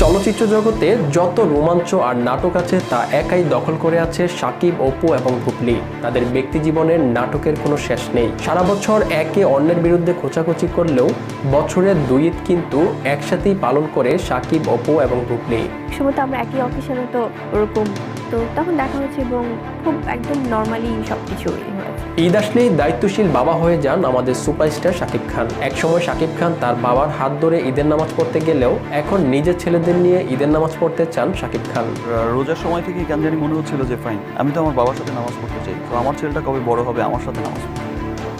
চলচ্চিত্র জগতে যত রোমাঞ্চ আর নাটক আছে তা একাই দখল করে আছে সাকিব, অপু এবং বুবলি। তাদের ব্যক্তি জীবনের নাটকের কোনো শেষ নেই। সারা বছর একে অন্যের বিরুদ্ধে খোঁচাখুচি করলেও বছরের দুই ঈদ কিন্তু একসাথেই পালন করে সাকিব, অপু এবং বুবলি। সময় তো আমরা একই অকেশনে তো ওরকম তো তখন দেখা হচ্ছে এবং খুব একদম নর্মালি সবকিছু হয়েছে। ঈদ আসলেই দায়িত্বশীল বাবা হয়ে যান আমাদের সুপারস্টার শাকিব খান। একসময় শাকিব খান তার বাবার হাত ধরে ঈদের নামাজ পড়তে গেলেও এখন নিজের ছেলেদের নিয়ে ঈদের নামাজ পড়তে চান শাকিব খান। রোজার সময় থেকে কেন জানি মনে হচ্ছিল যে ফাইন, আমি তো আমার বাবার সাথে নামাজ পড়তে চাই, তো আমার ছেলেটা কবে বড় হবে আমার সাথে নামাজ পড়বে।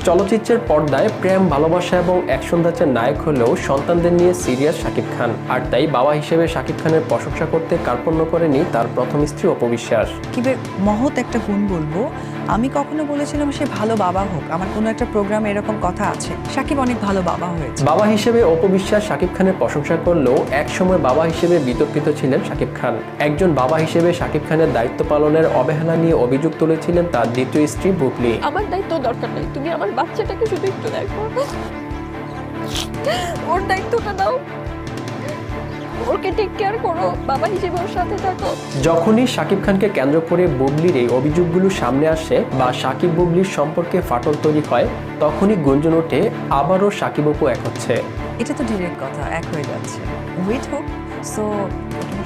চলচ্চিত্রের পর্দায় প্রেম, ভালোবাসা এবং অ্যাকশন ধাঁচের নায়ক হলেও সন্তানদের নিয়ে সিরিয়াস শাকিব খান। আর তাই বাবা হিসেবে শাকিব খানের প্রশংসা করতে কার্পণ্য করেনি তার প্রথম স্ত্রী অপু বিশ্বাস। সাকিবের মহৎ একটা গুণ বলবো, আমি কখনো বলেছিলাম সে ভালো বাবা হোক, আমার কোনো একটা প্রোগ্রামে এরকম কথা আছে। সাকিব অনেক ভালো বাবা হয়েছে। বাবা হিসেবে অপু বিশ্বাস শাকিব খানের প্রশংসা করলেও একসময় বাবা হিসেবে বিতর্কিত ছিলেন শাকিব খান। একজন বাবা হিসেবে শাকিব খানের দায়িত্ব পালনের অবহেলা নিয়ে অভিযোগ তুলেছিলেন তার দ্বিতীয় স্ত্রী বুবলি। আমার দায়িত্ব দরকার নেই, তুমি আমার বাচ্চাটাকে শুধু একটু দেখো, ওর দায়িত্বটা নাও, ওকে টেক কেয়ার করো, বাবা হিসেবে ওর সাথে থাকো। যখনই শাকিব খানকে কেন্দ্র করে বুবলির এই অভিযোগগুলো সামনে আসে বা শাকিব বুবলির সম্পর্কে ফাটল তৈরি হয়, তখনই গুঞ্জন ওঠে আবারও শাকিব অপু এক হচ্ছে। এটা তো ডিরেক্ট কথা, এক হয়ে যাচ্ছে, ওয়েট হোক। সো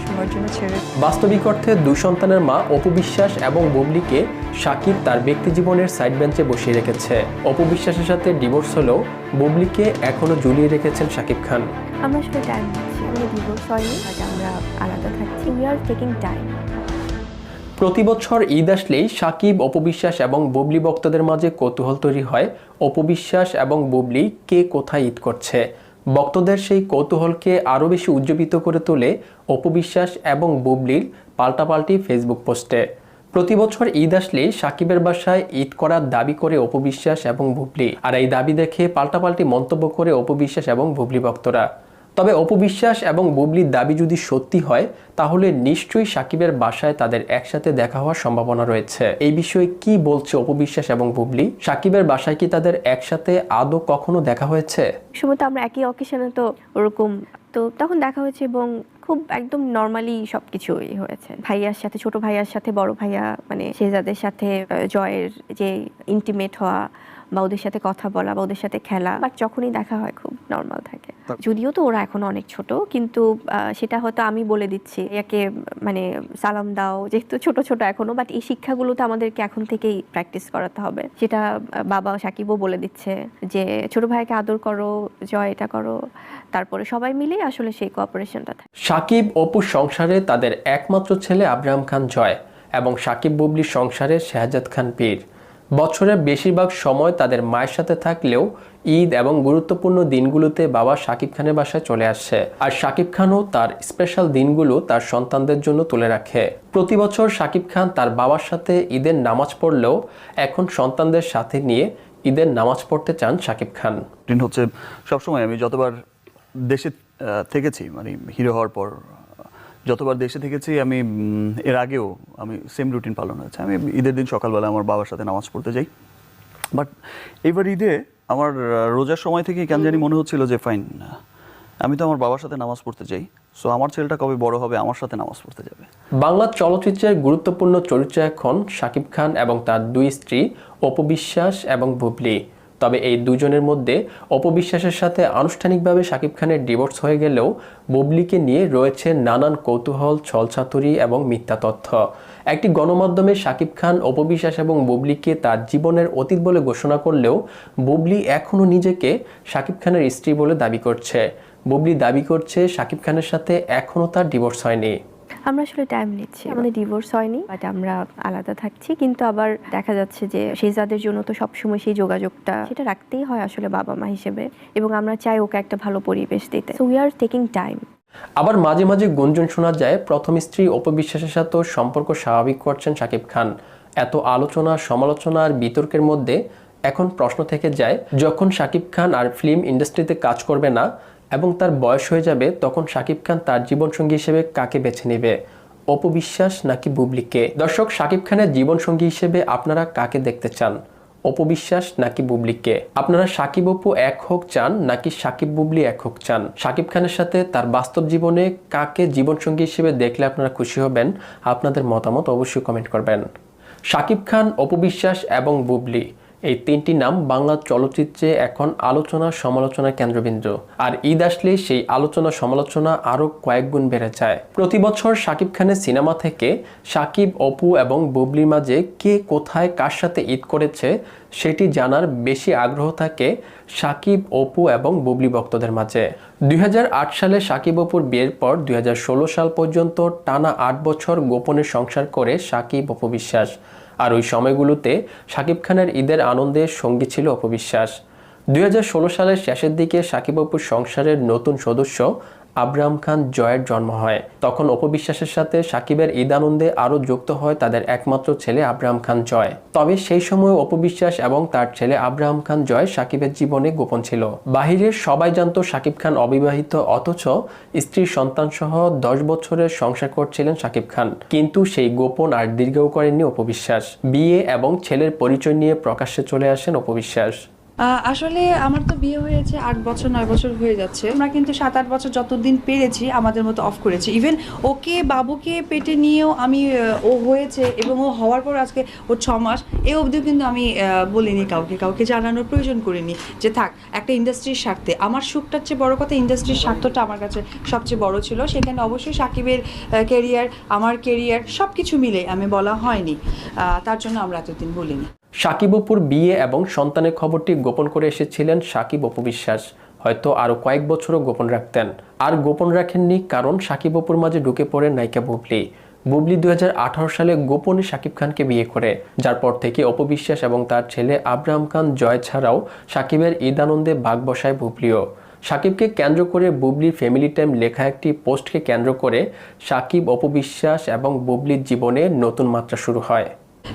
সময়ের জন্য ছেড়ে বাস্তবিক অর্থে দুই সন্তানের মা অপু বিশ্বাস এবং বুবলিকে শাকিব তার ব্যক্তি জীবনের সাইড বেঞ্চে বসিয়ে রেখেছে। অপু বিশ্বাসের সাথে ডিভোর্স হলেও বুবলিকে এখনো ঝুলিয়ে রেখেছেন শাকিব খান। আমরা আসলে টাইম নিচ্ছি, আমাদের ডিভোর্স হয়নি, বাট আমরা আলাদা থাকছি। We are taking time. প্রতি বছর ঈদ আসলেই সাকিব, অপু বিশ্বাস এবং বুবলি ভক্তদের মাঝে কৌতূহল তৈরি হয় অপু বিশ্বাস এবং বুবলি কে কোথায় ঈদ করছে। ভক্তদের সেই কৌতূহলকে আরও বেশি উজ্জীবিত করে তোলে অপু বিশ্বাস এবং বুবলির পাল্টাপাল্টি ফেসবুক পোস্টে। প্রতি বছর ঈদ আসলেই সাকিবের বাসায় ঈদ করার দাবি করে অপু বিশ্বাস এবং বুবলি, আর এই দাবি দেখে পাল্টাপাল্টি মন্তব্য করে অপু বিশ্বাস এবং বুবলি ভক্তরা। তবে অপু বিশ্বাস এবং বুবলির দাবি যদি সত্যি হয় তাহলে নিশ্চয়ই সাকিবের বাসায় তাদের একসাথে দেখা হওয়ার সম্ভাবনা রয়েছে। এই বিষয়ে কি বলছে অপু বিশ্বাস এবং বুবলি? সাকিবের বাসায় কি তাদের একসাথে আদৌ কখনো দেখা হয়েছে? সময় তো আমরা একই অকেশনে তো ওরকম তো তখন দেখা হয়েছে এবং খুব একদম নর্মালি সবকিছু হয়েছে। ভাইয়ার সাথে, ছোট ভাইয়ার সাথে বড় ভাইয়া মানে শেহজাদের সাথে জয়ের যে ইন্টিমেট হওয়া বা ওদের সাথে কথা বলা বা ওদের সাথে খেলা, বাট যখনই দেখা হয় খুব নর্মাল থাকে। যদিও তো ওরা এখন অনেক ছোট, কিন্তু সেটা হয়তো আমি বলে দিচ্ছি একে মানে সালাম দাও, যেহেতু ছোট ছোট এখনো, বাট এই শিক্ষাগুলো তো আমাদেরকে এখন থেকেই প্র্যাকটিস করাতে হবে। সেটা বাবা সাকিবও বলে দিচ্ছে যে ছোট ভাইকে আদর করো, জয় এটা করো, তারপরে সবাই মিলে আসলে সেই কোঅপারেশনটা থাকে। সাকিব অপুর সংসারে তাদের একমাত্র ছেলে আব্রাহাম খান জয় এবং সাকিব বুবলির সংসারে শেহজাদ খান পীর। বছরের বেশিরভাগ সময় তাদের মায়ের সাথে থাকলেও ঈদ এবং গুরুত্বপূর্ণ দিনগুলোতে বাবা সাকিব খানের বাসায় চলে আসে। আর সাকিব খানও তার স্পেশাল দিনগুলো তার সন্তানদের জন্য তুলে রাখে। প্রতি বছর সাকিব খান তার বাবার সাথে ঈদের নামাজ পড়লেও এখন সন্তানদের সাথে নিয়ে ঈদের নামাজ পড়তে চান সাকিব খান। হচ্ছে সবসময় আমি যতবার দেশে থেকেছি, মানে হিরো হওয়ার পর যতবার দেশে থেকেছি, আমি এর আগেও আমি সেম রুটিন পালন হয়েছে। আমি ঈদের দিন সকালবেলা আমার বাবার সাথে নামাজ পড়তে যাই, বাট এবার ঈদে আমার রোজার সময় থেকে কেন জানি মনে হচ্ছিল যে ফাইন, আমি তো আমার বাবার সাথে নামাজ পড়তে চাই, সো আমার ছেলেটা কবে বড় হবে আমার সাথে নামাজ পড়তে যাবে। বাংলা চলচ্চিত্রের গুরুত্বপূর্ণ চরিত্র এখন সাকিব খান এবং তার দুই স্ত্রী অপু বিশ্বাস এবং বুবলি। তবে এই দুজনের মধ্যে অপু বিশ্বাসের সাথে আনুষ্ঠানিকভাবে সাকিব খানের ডিভোর্স হয়ে গেলেও বুবলিকে নিয়ে রয়েছে নানান কৌতূহল, ছলছাতুরি এবং মিথ্যা তথ্য। একটি গণমাধ্যমে সাকিব খান অপু বিশ্বাস এবং বুবলিকে তার জীবনের অতীত বলে ঘোষণা করলেও বুবলি এখনও নিজেকে সাকিব খানের স্ত্রী বলে দাবি করছে। বুবলি দাবি করছে সাকিব খানের সাথে এখনও তার ডিভোর্স হয়নি। আমরা আসলে টাইম নিচ্ছি, আমাদের ডিভোর্স হয়নি, বাট আমরা আলাদা থাকছি। কিন্তু আবার দেখা যাচ্ছে যে শেহজাদের জন্য তো সবসময় সেই যোগাযোগটা সেটা রাখতেই হয় আসলে বাবা মা হিসেবে, এবং আমরা চাই ওকে একটা ভালো পরিবেশ দিতে। So we are taking time. আবার মাঝে মাঝে গুঞ্জন শোনা যায় প্রথম স্ত্রী অপু বিশ্বাসের সাথেও সম্পর্ক স্বাভাবিক করছেন সাকিব খান। এত আলোচনা, সমালোচনা আর বিতর্কের মধ্যে এখন প্রশ্ন থেকে যায়, যখন সাকিব খান আর ফিল্ম ইন্ডাস্ট্রিতে কাজ করবে না এবং তার বয়স হয়ে যাবে, তখন সাকিব খান তার জীবনসঙ্গী হিসেবে কাকে বেছে নেবে, অপু বিশ্বাস নাকি বুবলিকে? দর্শক, সাকিব খানের জীবনসঙ্গী হিসেবে আপনারা কাকে দেখতে চান, অপবিশ্বাস নাকি বুবলিকে? আপনারা সাকিব অপু এক হোক চান নাকি সাকিব বুবলি এক হোক চান? সাকিব খানের সাথে তার বাস্তব জীবনে কাকে জীবনসঙ্গী হিসেবে দেখলে আপনারা খুশি হবেন? আপনাদের মতামত অবশ্যই কমেন্ট করবেন। সাকিব খান, অপবিশ্বাস এবং বুবলি, এই তিনটি নাম বাংলা চলচ্চিত্রে এখন আলোচনা সমালোচনার কেন্দ্রবিন্দু। আর ঈদ আসলেই সেই আলোচনা সমালোচনা আরও কয়েক গুণ বেড়ে যায়। প্রতি বছর সাকিব খানের সিনেমা থেকে সাকিব, অপু এবং বুবলির মাঝে কে কোথায় কার সাথে ঈদ করেছে সেটি জানার বেশি আগ্রহ থাকে সাকিব, অপু এবং বুবলি ভক্তদের মাঝে। 2008 সালে সাকিব অপুর বিয়ের পর 2016 সাল পর্যন্ত টানা 8 বছর গোপনে সংসার করে সাকিব, অপবিশ্বাস। আর ওই সময়গুলোতে সাকিব খানের ঈদের আনন্দে সঙ্গী ছিল অপবিশ্বাস। 2016 সালের শেষের দিকে সাকিব অপুর সংসারের নতুন সদস্য আব্রাহাম খান জয়ের জন্ম হয়। তখন অপবিশ্বাসের সাথে সাকিবের ঈদ আনন্দে আরও যুক্ত হয় তাদের একমাত্র ছেলে আব্রাহাম খান জয়। তবে সেই সময় অপবিশ্বাস এবং তার ছেলে আব্রাহাম খান জয় সাকিবের জীবনে গোপন ছিল। বাহিরের সবাই জানতো সাকিব খান অবিবাহিত, অথচ স্ত্রী সন্তান সহ 10 বছরের সংসার করছিলেন সাকিব খান। কিন্তু সেই গোপন আর দীর্ঘও করেননি অপবিশ্বাস। বিয়ে এবং ছেলের পরিচয় নিয়ে প্রকাশ্যে চলে আসেন অপবিশ্বাস। আসলে আমার তো বিয়ে হয়েছে 8 বছর 9 বছর হয়ে যাচ্ছে। আমরা কিন্তু 7-8 বছর যতদিন পেরেছি আমাদের মতো অফ করেছি। ইভেন ওকে বাবুকে পেটে নিয়েও আমি ও হয়েছে এবং ও হওয়ার পর আজকে ওর 6 মাস এ অবধিও কিন্তু আমি বলিনি কাউকে জানানোর প্রয়োজন করিনি যে থাক একটা ইন্ডাস্ট্রির স্বার্থে। আমার সুখটার চেয়ে বড় কথা ইন্ডাস্ট্রির স্বার্থটা আমার কাছে সবচেয়ে বড় ছিল। সেখানে অবশ্যই সাকিবের ক্যারিয়ার, আমার ক্যারিয়ার সব কিছু মিলে আমি বলা হয়নি, তার জন্য আমরা এতদিন বলিনি। সাকিব অপুর বিয়ে এবং সন্তানের খবরটি গোপন করে এসেছিলেন সাকিব, অপবিশ্বাস। হয়তো আরও কয়েক বছরও গোপন রাখতেন। আর গোপন রাখেননি কারণ সাকিব অপুর মাঝে ঢুকে পড়ে নায়িকা বুবলি। বুবলি 2018 সালে গোপনে সাকিব খানকে বিয়ে করে, যার পর থেকে অপবিশ্বাস এবং তার ছেলে আব্রাহাম খান জয় ছাড়াও সাকিবের ঈদ আনন্দে ভাগ বসায় বুবলিও। সাকিবকে কেন্দ্র করে বুবলির ফ্যামিলি টাইম লেখা একটি পোস্টকে কেন্দ্র করে সাকিব, অপবিশ্বাস এবং বুবলির জীবনে নতুন মাত্রা শুরু হয়।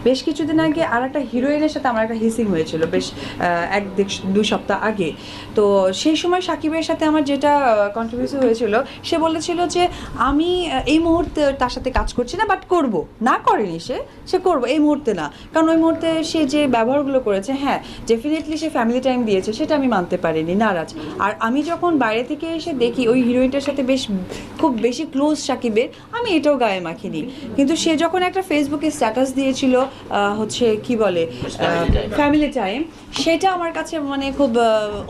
বেশ কিছুদিন আগে আর একটা হিরোইনের সাথে আমার একটা হিসিং হয়েছিল, বেশ 1-2 সপ্তাহ আগে। তো সেই সময় সাকিবের সাথে আমার যেটা কন্ট্রোভার্সি হয়েছিল, সে বলেছিল যে আমি এই মুহূর্তে তার সাথে কাজ করছি না, বাট করব। না করেনি, সে করবো, এই মুহূর্তে না। কারণ ওই মুহূর্তে সে যে ব্যবহারগুলো করেছে, হ্যাঁ ডেফিনেটলি সে ফ্যামিলি টাইম দিয়েছে, সেটা আমি মানতে পারিনি, নারাজ। আর আমি যখন বাইরে থেকে এসে দেখি ওই হিরোইনটার সাথে খুব বেশি ক্লোজ সাকিবের, আমি এটাও গায়ে মাখিনি। কিন্তু সে যখন একটা ফেসবুকে স্ট্যাটাস দিয়েছিল হচ্ছে কি বলে ফ্যামিলি টাইম, সেটা আমার কাছে মানে খুব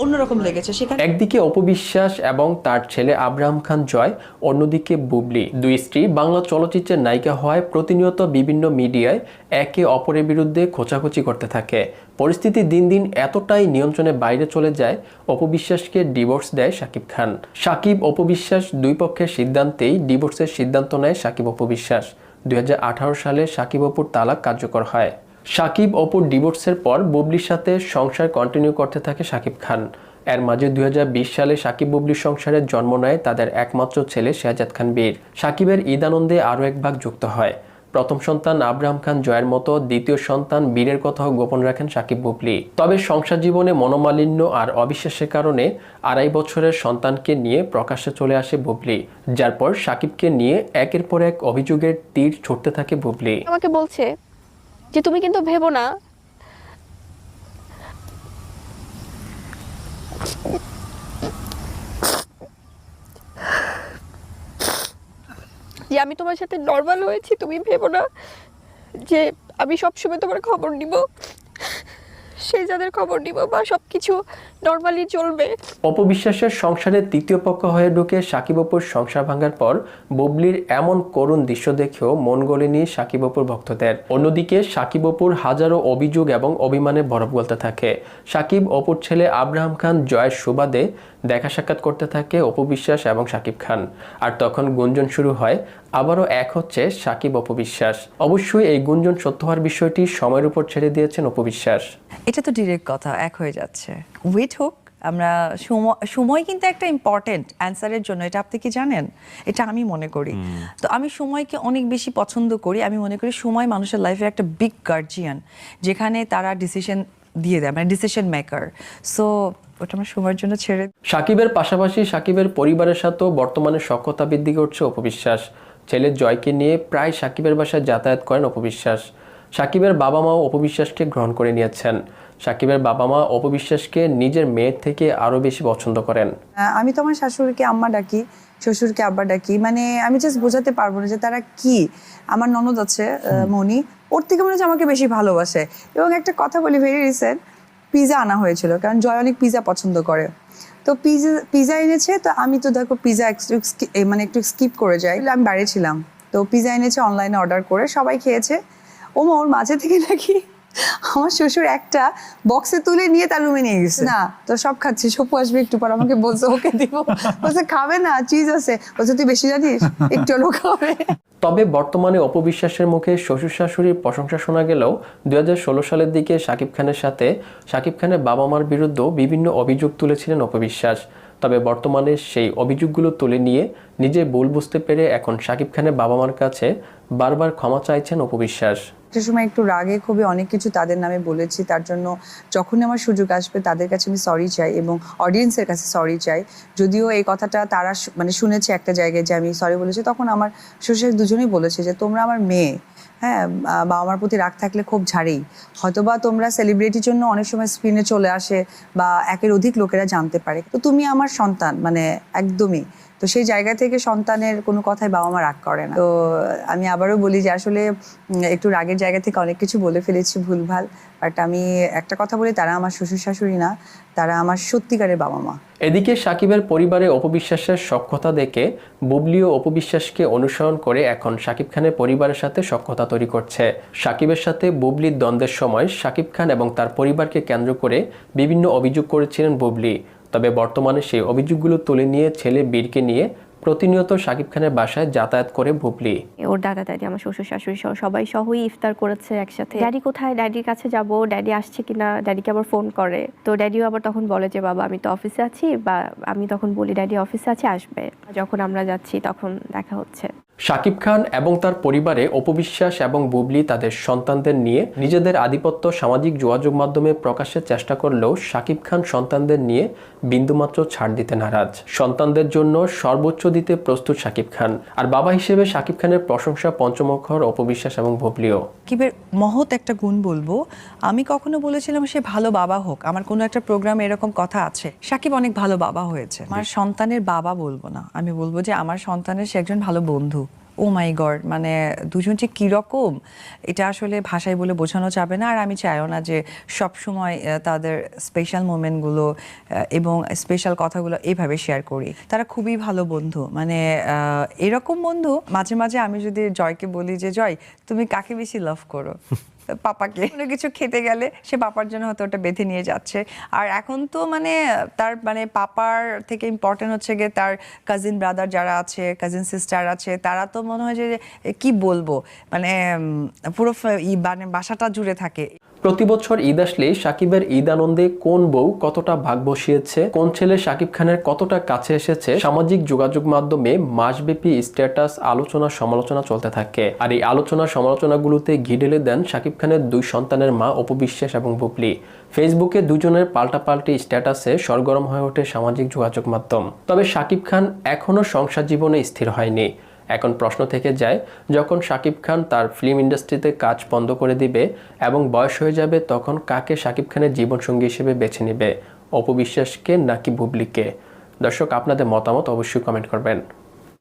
অন্যরকম লেগেছে। সেখানে একদিকে অপবিশ্বাস এবং তার ছেলে আব্রাহাম খান জয়, অন্যদিকে বুবলি, দুই স্ত্রী বাংলা চলচ্চিত্রের নায়িকা হওয়ায় প্রতিনিয়ত বিভিন্ন মিডিয়ায় একে অপরের বিরুদ্ধে খোঁচাখুচি করতে থাকে। পরিস্থিতি দিন দিন এতটাই নিয়ন্ত্রণের বাইরে চলে যায়, অপবিশ্বাসকে ডিভোর্স দেয় সাকিব খান। সাকিব, অপবিশ্বাস দুই পক্ষের সিদ্ধান্তেই ডিভোর্সের সিদ্ধান্ত নেয় সাকিব, অপবিশ্বাস। 2018 সালে সাকিব অপুর তালাক কার্যকর হয়। সাকিব অপুর ডিভোর্সের পর বুবলির সাথে সংসার কন্টিনিউ করতে থাকে সাকিব খান। এর মাঝে 2020 সালে সাকিব বুবলির সংসারের জন্ম নেয় তাদের একমাত্র ছেলে শেহজাদ খান বীর। সাকিবের ঈদ আনন্দে আরও এক ভাগ যুক্ত হয়। প্রথম সন্তান আব্রাহাম খান জয়ের মতো দ্বিতীয় সন্তান বীরের কথাও গোপন রাখেন সাকিব, বুবলি। তবে সংসার জীবনে মনোমালিন্য আর অবিশ্বাসের কারণে 2.5 বছরের সন্তানকে নিয়ে প্রকাশ্যে চলে আসে বুবলি, যার পর সাকিবকে নিয়ে একের পর এক অভিযোগের তীর ছুটতে থাকে বুবলি। আমাকে বলছে যে তুমি কিন্তু ভেবো না যে আমি তোমার সাথে নর্মাল হয়েছি, তুমি ভেবো না যে আমি সবসময় তোমার খবর নিব, সেই যাদের খবর নিব বা সবকিছু নর্মালি চলবে। অপবিশ্বাসের সংসারে তৃতীয় পক্ষ হয়ে ঢুকে সাকিব অপুর সংসার ভাঙার পর বুবলির এমন করুণ দৃশ্য দেখেও মন গলেনি সাকিব অপুর ভক্তদের। অন্যদিকে সাকিব অপুর হাজারো অভিযোগ এবং অভিমানে বরফ গলতে থাকে। সাকিব অপুর ছেলে আব্রাহাম খান জয়ের সুবাদে দেখা সাক্ষাৎ করতে থাকে অপবিশ্বাস এবং সাকিব খান। আর তখন গুঞ্জন শুরু হয়, আবারও এক হচ্ছে সাকিব, অপবিশ্বাস। অবশ্যই এই গুঞ্জন সত্য হওয়ার বিষয়টি সময়ের উপর ছেড়ে দিয়েছেন অপবিশ্বাস। এটা তো ডিরেক্ট কথা, এক হয়ে যাচ্ছে। ওয়েট হোক, আমরা সময় কিন্তু একটা ইম্পর্টেন্ট অ্যান্সারের জন্য, এটা আপনি কি জানেন? এটা আমি মনে করি। তো আমি সময়কে অনেক বেশি পছন্দ করি। আমি মনে করি সময় মানুষের লাইফের একটা বিগ গার্জিয়ান, যেখানে তারা ডিসিশন দিয়ে দেয়, মানে ডিসিশন মেকার। সো ওটা আমার সময়ের জন্য ছেড়ে। সাকিবের পাশাপাশি সাকিবের পরিবারের সাথেও বর্তমানে সখ্যতা বৃদ্ধি করছে অপবিশ্বাস। ছেলে জয়কে নিয়ে প্রায় সাকিবের বাসায় যাতায়াত করেন অপবিশ্বাস। সাকিবের বাবা মাও অপবিশ্বাসকে গ্রহণ করে নিয়েছেন। সাকিবের বাবা মা অপবিশ্বাসকে নিজের মেয়ের থেকে আরও বেশি পছন্দ করেন। আমি তো আমার শাশুড়িকে আম্মা ডাকি, শ্বশুরকে আব্বা ডাকি, মানে আমি জাস্ট বোঝাতে পারবো না যে তারা কি। আমার ননদ আছে মনি, ওর থেকে মনে হচ্ছে আমাকে বেশি ভালোবাসে। এবং একটা কথা বলি, ভেরি রিসেন্ট পিজা আনা হয়েছিল, কারণ জয় অনেক পিজা পছন্দ করে। তো পিজা এনেছে, তো আমি তো দেখো পিজা মানে একটু স্কিপ করে যাই, আমি বাইরে ছিলাম, তো পিজা এনেছে অনলাইনে অর্ডার করে, সবাই খেয়েছে। ওর মাঝে থেকে নাকি আমার শ্বশুর একটা বক্সে তুলে নিয়ে তার রুমে নিয়ে গেছে। না তো সব খাচ্ছি, সপু আসবে একটু পর, আমাকে বলছে ওকে দিব, বলছে খাবে না, চিজ আছে, বলছে তুই বেশি জানিস, একটু হলেও খাবে। তবে বর্তমানে অপবিশ্বাসের মুখে শ্বশুর শাশুড়ির প্রশংসা শোনা গেলেও 2016 সালের দিকে শাকিব খানের সাথে শাকিব খানের বাবা মার বিরুদ্ধেও বিভিন্ন অভিযোগ তুলেছিলেন অপবিশ্বাস। তবে বর্তমানে সেই অভিযোগগুলো তুলে নিয়ে নিজে ভুল বুঝতে পেরে এখন শাকিব খানের বাবা মার কাছে বারবার ক্ষমা চাইছেন অপবিশ্বাস। একটা সময় একটু রাগে খুবই অনেক কিছু তাদের নামে বলেছি, তার জন্য যখনই আমার সুযোগ আসবে তাদের কাছে আমি সরি চাই এবং অডিয়েন্সের কাছে সরি চাই। যদিও এই কথাটা তারা মানে শুনেছে একটা জায়গায় যে আমি সরি বলেছি, তখন আমার শ্বশুর দুজনেই বলেছে যে তোমরা আমার মেয়ে, হ্যাঁ, বাবা মার প্রতি রাগ থাকলে খুব ঝাড়েই, হয়তোবা তোমরা সেলিব্রিটির জন্য অনেক সময় স্ক্রিনে চলে আসে বা একের অধিক লোকেরা জানতে পারে, তো তুমি আমার সন্তান, মানে একদমই। তো সেই জায়গা থেকে সন্তানের কোনো কথাই বাবা মা রাগ করে না। তো আমি আবারও বলি যে আসলে একটু রাগের জায়গা থেকে অনেক কিছু বলে ফেলেছি ভুলভাল, বাট আমি একটা কথা বলি, তারা আমার শ্বশুর শাশুড়ি না, তারা আমার সত্যিকারের বাবা মা। এদিকে সাকিবের পরিবারে অপবিশ্বাসের সখ্যতা দেখে বুবলিও অপবিশ্বাসকে অনুসরণ করে এখন শাকিব খানের পরিবারের সাথে সখ্যতা তৈরি করছে। সাকিবের সাথে বুবলির দ্বন্দ্বের সময় শাকিব খান এবং তার পরিবারকে কেন্দ্র করে বিভিন্ন অভিযোগ করেছিলেন বুবলি। তবে বর্তমানে সেই অভিযোগগুলো তুলে নিয়ে ছেলে বীরকে নিয়ে প্রতিনিয়ত শাকিব খানের বাসায় যাতায়াত করে বুবলি। ওর দাদা দাদি, আমার শ্বশুর শাশুড়ি সহ সবাই সহই ইফতার করেছে একসাথে। ড্যাডি কোথায়, ড্যাডির কাছে যাব, ড্যাডি আসছে কিনা, ড্যাডিকে আবার ফোন করে। তো ড্যাডিও আবার তখন বলে যে বাবা আমি তো অফিসে আছি, বা আমি তখন বলি ড্যাডি অফিসে আছে, আসবে। যখন আমরা যাচ্ছি তখন দেখা হচ্ছে। শাকিব খান এবং তার পরিবারে অপবিশ্বাস এবং বুবলি তাদের সন্তানদের নিয়ে নিজেদের আধিপত্য সামাজিক যোগাযোগ মাধ্যমে প্রকাশের চেষ্টা করলেও শাকিব খান সন্তানদের নিয়ে বিন্দুমাত্র ছাড় দিতে নারাজ। সন্তানদের জন্য সর্বোচ্চ দিতে প্রস্তুত শাকিব খান। আর বাবা হিসেবে শাকিব খানের প্রশংসা পঞ্চমুখর অপবিশ্বাস এবং বুবলিও। সাকিবের মহৎ একটা গুণ বলবো, আমি কখনো বলেছিলাম সে ভালো বাবা হোক, আমার কোনো একটা প্রোগ্রামে এরকম কথা আছে, সাকিব অনেক ভালো বাবা হয়েছে। আমার সন্তানের বাবা বলবো না, আমি বলবো যে আমার সন্তানের সে একজন ভালো বন্ধু। ও মাই গড, মানে দুজন যে কীরকম এটা আসলে ভাষায় বলে বোঝানো যাবে না। আর আমি চাইও না যে সব সময় তাদের স্পেশাল মোমেন্টগুলো এবং স্পেশাল কথাগুলো এইভাবে শেয়ার করি। তারা খুবই ভালো বন্ধু, মানে এরকম বন্ধু। মাঝে মাঝে আমি যদি জয়কে বলি যে জয় তুমি কাকে বেশি লাভ করো, পাপাকে। কোনো কিছু খেতে গেলে সে পাপার জন্য হয়তো ওটা বেঁধে নিয়ে যাচ্ছে। আর এখন তো মানে তার মানে পাপার থেকে ইম্পর্টেন্ট হচ্ছে গিয়ে তার কাজিন ব্রাদার যারা আছে, কাজিন সিস্টার আছে, তারা তো মনে হয় যে কি বলবো, মানে পুরো মানে বাসাটা জুড়ে থাকে। প্রতি বছর ঈদ আসলেই সাকিবের ঈদ আনন্দে কোন বউ কতটা ভাগ বসিয়েছে, কোন ছেলে সাকিব খানের কতটা কাছে এসেছে, সামাজিক যোগাযোগ মাধ্যমে মাসব্যাপী স্ট্যাটাস, আলোচনা সমালোচনা চলতে থাকে। আর এই আলোচনা সমালোচনাগুলোতে ঘি ঢেলে দেন সাকিব খানের দুই সন্তানের মা অপবিশ্বাস এবং বুবলি। ফেসবুকে দুজনের পাল্টাপাল্টি স্ট্যাটাসে সরগরম হয়ে ওঠে সামাজিক যোগাযোগ মাধ্যম। তবে সাকিব খান এখনও সংসার জীবনে স্থির হয়নি। এখন প্রশ্ন থেকে যায়, যখন শাকিব খান তার ফিল্ম ইন্ডাস্ট্রিতে কাজ বন্ধ করে দিবে এবং বয়স হয়ে যাবে, তখন কাকে শাকিব খানের জীবনসঙ্গী হিসেবে বেছে নেবে, অপবিশ্বাসকে নাকি বুবলিকে? দর্শক, আপনাদের মতামত অবশ্যই কমেন্ট করবেন।